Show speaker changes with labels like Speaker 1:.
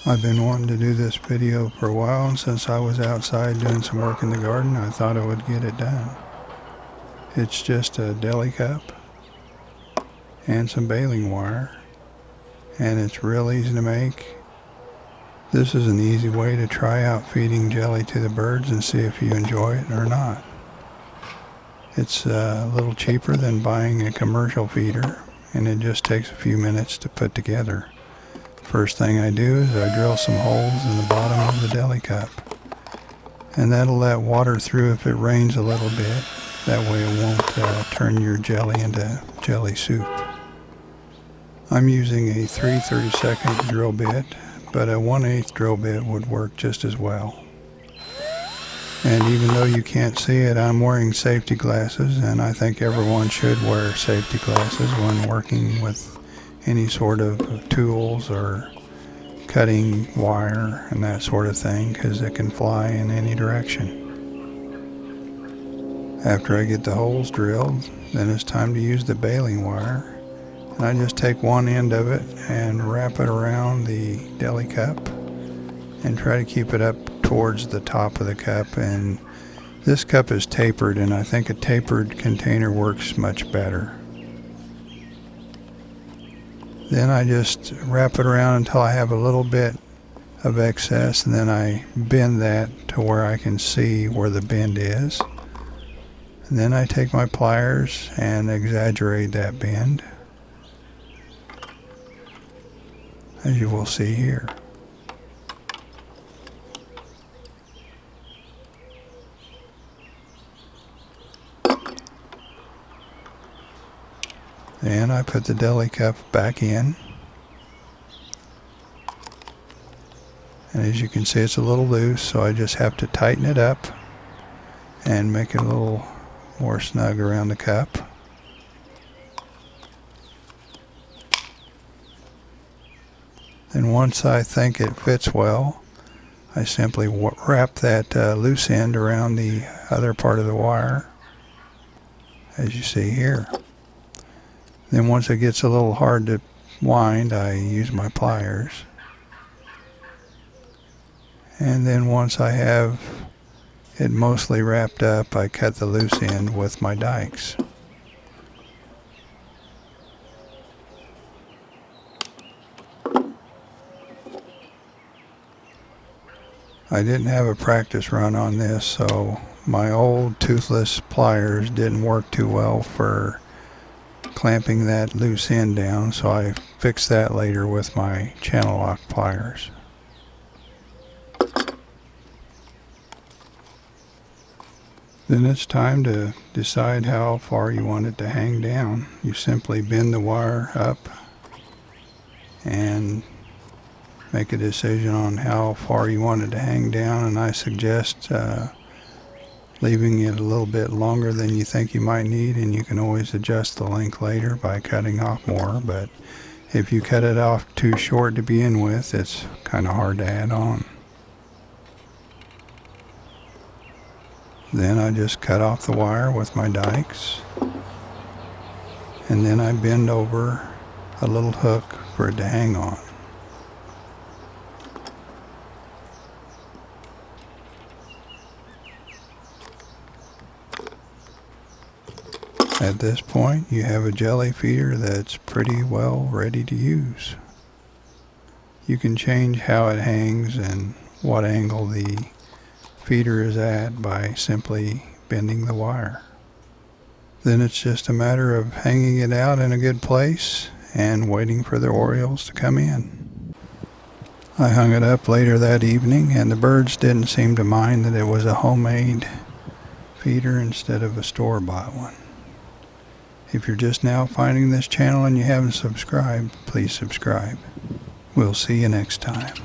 Speaker 1: I've been wanting to do this video for a while, and since I was outside doing some work in the garden, I thought I would get it done. It's just a deli cup and some baling wire, and it's real easy to make. This is an easy way to try out feeding jelly to the birds and see if you enjoy it or not. It's a little cheaper than buying a commercial feeder, and it just takes a few minutes to put together. First thing I do is I drill some holes in the bottom of the deli cup, and that'll let water through if it rains a little bit. That way it won't turn your jelly into jelly soup. I'm using a 3/32 drill bit, but a 1/8 drill bit would work just as well. And even though you can't see it, I'm wearing safety glasses, and I think everyone should wear safety glasses when working with any sort of tools or cutting wire and that sort of thing, because it can fly in any direction. After I get the holes drilled, then it's time to use the baling wire, and I just take one end of it and wrap it around the deli cup and try to keep it up towards the top of the cup. And this cup is tapered, and I think a tapered container works much better. Then I just wrap it around until I have a little bit of excess, and then I bend that to where I can see where the bend is. And then I take my pliers and exaggerate that bend, as you will see here. And I put the deli cup back in, and as you can see, it's a little loose, so I just have to tighten it up and make it a little more snug around the cup. Then once I think it fits well, I simply wrap that loose end around the other part of the wire, as you see here. Then once it gets a little hard to wind, I use my pliers. And then once I have it mostly wrapped up, I cut the loose end with my dikes. I didn't have a practice run on this, so my old toothless pliers didn't work too well for clamping that loose end down, so I fixed that later with my channel lock pliers. Then it's time to decide how far you want it to hang down. You simply bend the wire up and make a decision on how far you want it to hang down, and I suggest leaving it a little bit longer than you think you might need, and you can always adjust the length later by cutting off more. But if you cut it off too short to begin with, it's kind of hard to add on. Then I just cut off the wire with my dikes, and then I bend over a little hook for it to hang on. At this point, you have a jelly feeder that's pretty well ready to use. You can change how it hangs and what angle the feeder is at by simply bending the wire. Then it's just a matter of hanging it out in a good place and waiting for the Orioles to come in. I hung it up later that evening, and the birds didn't seem to mind that it was a homemade feeder instead of a store-bought one. If you're just now finding this channel and you haven't subscribed, please subscribe. We'll see you next time.